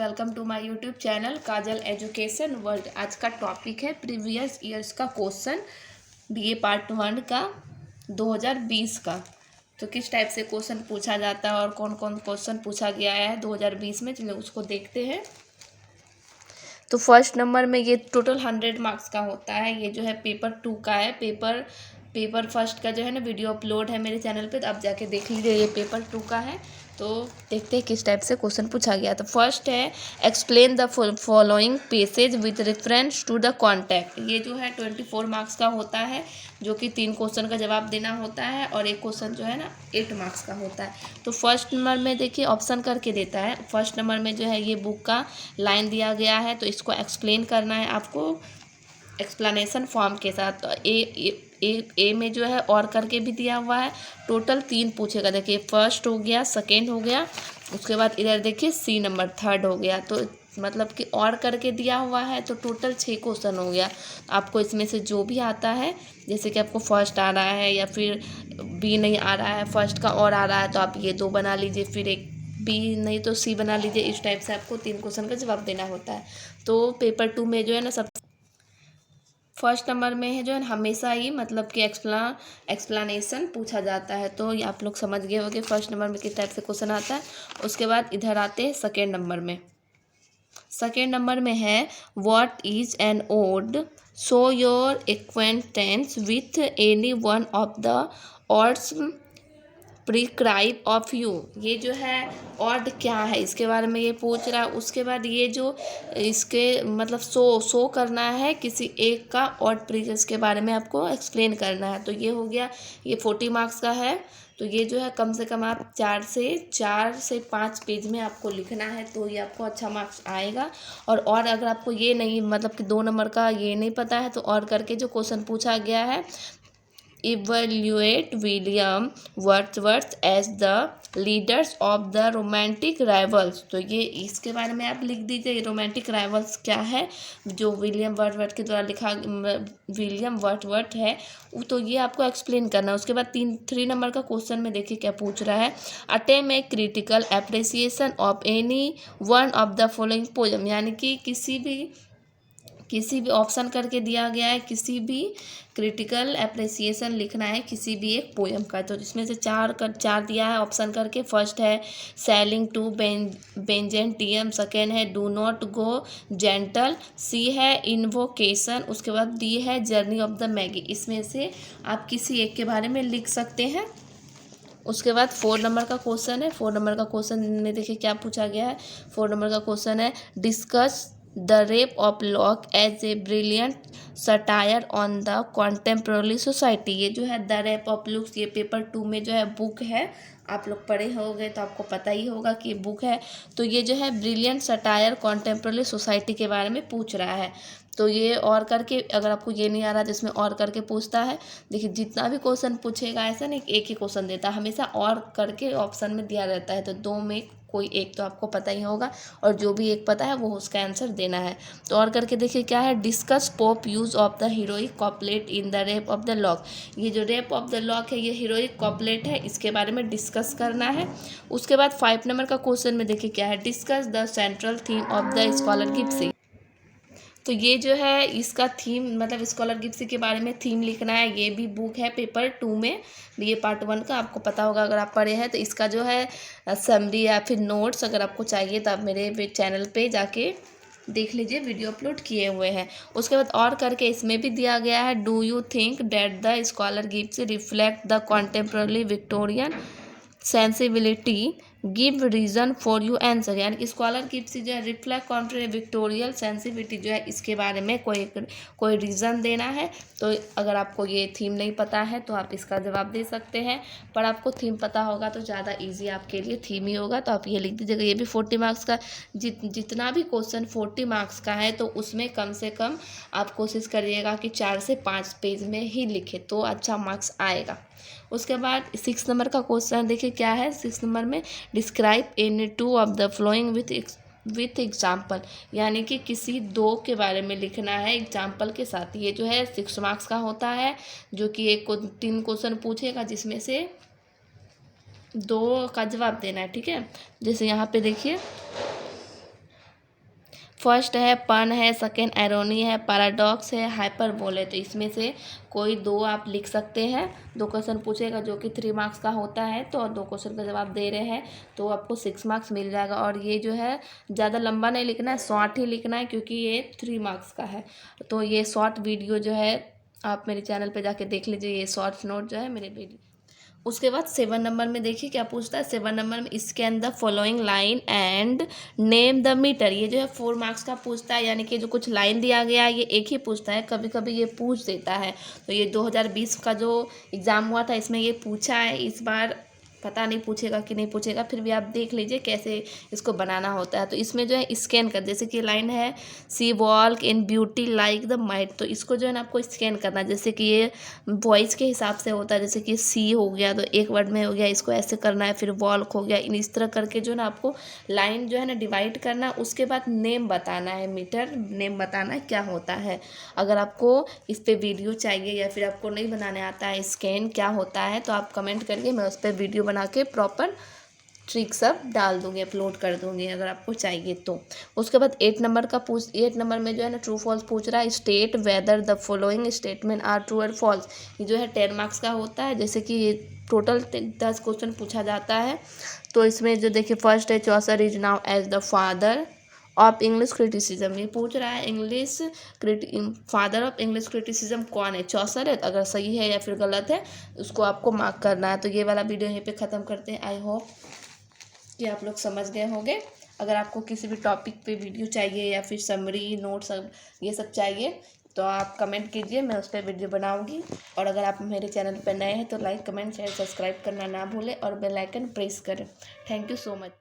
Welcome to my YouTube channel Kajal education world. आज का topic है प्रीवियस ईयर्स का क्वेश्चन, बीए पार्ट 1 का 2020 का। तो किस टाइप से क्वेश्चन पूछा जाता है और कौन कौन क्वेश्चन पूछा गया है 2020 में, चलिए उसको देखते हैं। तो फर्स्ट नंबर में ये टोटल 100 मार्क्स का होता है। ये जो है पेपर 2 का है। पेपर फर्स्ट का जो है ना वीडियो अपलोड है मेरे चैनल पे, तो आप जाके देख लीजिए। ये पेपर 2 का है। तो देखते हैं किस टाइप से क्वेश्चन पूछा गया। तो फर्स्ट है explain the following passage with reference to the context. ये जो है 24 मार्क्स का होता है, जो कि 3 क्वेश्चन का जवाब देना होता है और एक क्वेश्चन जो है ना 8 मार्क्स का होता है। तो फर्स्ट नंबर में देखिए ऑप्शन करके देता है। फर्स्ट नंबर में जो है ये बुक का लाइन दिया गया है, तो इसको एक्सप्लेन करना है आपको एक्सप्लेनेशन फॉर्म के साथ। तो ए में जो है और करके भी दिया हुआ है। टोटल 3 पूछेगा। देखिए फर्स्ट हो गया, सेकेंड हो गया, उसके बाद इधर देखिए सी नंबर थर्ड हो गया। तो मतलब कि और करके दिया हुआ है, तो टोटल 6 क्वेश्चन हो गया। आपको इसमें से जो भी आता है, जैसे कि आपको फर्स्ट आ रहा है या फिर बी नहीं आ रहा है, फर्स्ट का और आ रहा है, तो आप ये 2 बना लीजिए, फिर एक बी नहीं तो सी बना लीजिए। इस टाइप से आपको 3 क्वेश्चन का जवाब देना होता है। तो पेपर 2 में जो है ना सब फर्स्ट नंबर में है जो है हमेशा ही मतलब कि एक्सप्लेनेशन पूछा जाता है। तो ये आप लोग समझ गए होंगे फर्स्ट नंबर में किस टाइप से क्वेश्चन आता है। उसके बाद इधर आते हैं सेकेंड नंबर में। सेकेंड नंबर में है what is an ode, show your acquaintance with any one of the odes prescribed of you. ये जो है ऑड क्या है इसके बारे में ये पूछ रहा है। उसके बाद ये जो इसके मतलब शो करना है किसी एक का ऑड प्रीवियस के बारे में आपको एक्सप्लेन करना है। तो ये हो गया, ये 40 मार्क्स का है। तो ये जो है कम से कम आप 4 से 5 पेज में आपको लिखना है, तो ये आपको अच्छा मार्क्स आएगा। और अगर आपको ये नहीं मतलब कि 2 नंबर का ये नहीं पता है, तो और करके जो क्वेश्चन पूछा गया है, evaluate William Wordsworth as the leaders of the romantic revivals. तो ये इसके बारे में आप लिख दीजिए रोमांटिक राइवल्स क्या है, जो विलियम वर्ड्सवर्थ के द्वारा लिखा विलियम वर्ड्सवर्थ है। तो ये आपको एक्सप्लेन करना है। उसके बाद 3 नंबर का क्वेश्चन में देखिए क्या पूछ रहा है, attempt a critical appreciation of any one of the following poem. यानी कि किसी भी ऑप्शन करके दिया गया है, किसी भी क्रिटिकल एप्रिसिएशन लिखना है किसी भी एक पोएम का। तो इसमें से 4 दिया है ऑप्शन करके। फर्स्ट है सेलिंग टू बेंजेंटियम, सेकेंड है डू नॉट गो जेंटल, सी है इन्वोकेशन, उसके बाद डी है जर्नी ऑफ द मैगी। इसमें से आप किसी एक के बारे में लिख सकते हैं। उसके बाद 4 नंबर का क्वेश्चन है। 4 नंबर का क्वेश्चन में देखिए क्या पूछा गया है। 4 नंबर का क्वेश्चन है discuss the rape of lock as a brilliant satire on the contemporary society. ये जो है द रेप ऑफ लॉक, ये पेपर 2 में जो है बुक है। आप लोग पढ़े होंगे तो आपको पता ही होगा कि बुक है। तो ये जो है ब्रिलियंट सटायर कॉन्टेम्प्रेरी सोसाइटी के बारे में पूछ रहा है। तो ये और करके, अगर आपको ये नहीं आ रहा जिसमें और करके पूछता है, देखिए जितना भी क्वेश्चन पूछेगा ऐसा नहीं एक ही क्वेश्चन देता है, हमेशा और करके ऑप्शन में दिया रहता है। तो 2 में कोई एक तो आपको पता ही होगा, और जो भी एक पता है वो उसका आंसर देना है। तो और करके देखिए क्या है, discuss Pope use of the heroic couplet in the rape of the Lock. ये जो रेप ऑफ द लॉक है ये हीरोइक कॉपलेट है, इसके बारे में डिस्कस करना है। उसके बाद 5 नंबर का क्वेश्चन में देखिए क्या है, discuss the central theme of the Scholar Gipsy. तो ये जो है इसका थीम मतलब स्कॉलर गिप्सी के बारे में थीम लिखना है। ये भी बुक है पेपर 2 में, ये पार्ट 1 का, आपको पता होगा अगर आप पढ़े हैं। तो इसका जो है समरी या फिर नोट्स अगर आपको चाहिए तो आप मेरे चैनल पे जाके देख लीजिए, वीडियो अपलोड किए हुए हैं। उसके बाद और करके इसमें भी दिया गया है, do you think that the Scholar Gipsy reflect the contemporary Victorian sensibility, give reason for you answer. यानी कि स्कॉलर गिप्सी जो है रिफ्लेक्ट कॉन्ट्रेरी विक्टोरियल सेंसिबिलिटी जो है इसके बारे में कोई रीज़न देना है। तो अगर आपको ये थीम नहीं पता है तो आप इसका जवाब दे सकते हैं, पर आपको थीम पता होगा तो ज़्यादा इजी आपके लिए थीम ही होगा। तो आप ये लिख दीजिएगा। ये भी 40 मार्क्स का, जितना भी क्वेश्चन 40 मार्क्स का है तो उसमें कम से कम आप कोशिश करिएगा कि 4 से 5 पेज में ही लिखे तो अच्छा मार्क्स आएगा। उसके बाद 6 नंबर का क्वेश्चन देखिए क्या है। 6 नंबर में describe any 2 of the flowing with example. यानी कि किसी 2 के बारे में लिखना है एग्जाम्पल के साथ। ये जो है 6 मार्क्स का होता है, जो कि 3 क्वेश्चन पूछेगा जिसमें से 2 का जवाब देना है। ठीक है, जैसे यहाँ पे देखिए फर्स्ट है पन है, सेकेंड एरोनी है, पैराडॉक्स है, हाइपरबोल है। तो इसमें से कोई दो आप लिख सकते हैं। 2 क्वेश्चन पूछेगा जो कि 3 मार्क्स का होता है, तो 2 क्वेश्चन का जवाब दे रहे हैं तो आपको 6 मार्क्स मिल जाएगा। और ये जो है ज़्यादा लंबा नहीं लिखना है, शॉर्ट ही लिखना है, क्योंकि ये 3 मार्क्स का है। तो ये शॉर्ट वीडियो जो है आप मेरे चैनल पे जाके देख लीजिए, ये शॉर्ट नोट जो है मेरे वीडियो। उसके बाद 7 नंबर में देखिए क्या पूछता है। 7 नंबर में scan the following line and name the metre. ये जो है 4 मार्क्स का पूछता है, यानी कि जो कुछ लाइन दिया गया है ये एक ही पूछता है, कभी कभी ये पूछ देता है। तो ये 2020 का जो एग्ज़ाम हुआ था इसमें ये पूछा है। इस बार पता नहीं पूछेगा कि नहीं पूछेगा, फिर भी आप देख लीजिए कैसे इसको बनाना होता है। तो इसमें जो है स्कैन कर, जैसे कि लाइन है she walk in beauty like the night, तो इसको जो है ना आपको स्कैन करना है। जैसे कि ये वॉइस के हिसाब से होता है, जैसे कि सी हो गया तो एक वर्ड में हो गया, इसको ऐसे करना है। फिर वॉल्क हो गया, इन इस तरह करके जो है ना आपको लाइन जो है ना डिवाइड करना है। उसके बाद नेम बताना है, मीटर नेम बताना है क्या होता है। अगर आपको इस पर वीडियो चाहिए या फिर आपको नहीं बनाने आता है स्कैन क्या होता है, तो आप कमेंट करिए, मैं उस पर वीडियो बना के प्रॉपर ट्रिक सब डाल दूँगी, अपलोड कर दूँगी अगर आपको चाहिए तो। उसके बाद 8 नंबर का 8 नंबर में जो है ना ट्रू फॉल्स पूछ रहा है। State whether the following statement are true और फॉल्स। ये जो है 10 मार्क्स का होता है, जैसे कि ये टोटल 10 क्वेश्चन पूछा जाता है। तो इसमें जो देखिए फर्स्ट है Chaucer is now as the father of English criticism. ये पूछ रहा है फादर ऑफ इंग्लिश क्रिटिसिज्म कौन है, चौसर है। अगर सही है या फिर गलत है उसको आपको मार्क करना है। तो ये वाला वीडियो यहीं पे ख़त्म करते हैं। आई होप कि आप लोग समझ गए होंगे। अगर आपको किसी भी टॉपिक पे वीडियो चाहिए या फिर समरी नोट सब ये सब चाहिए तो आप कमेंट कीजिए, मैं उस पर वीडियो बनाऊंगी। और अगर आप मेरे चैनल पर नए हैं तो लाइक कमेंट शेयर सब्सक्राइब करना ना भूलें और बेल आइकन प्रेस करें। Thank you so much.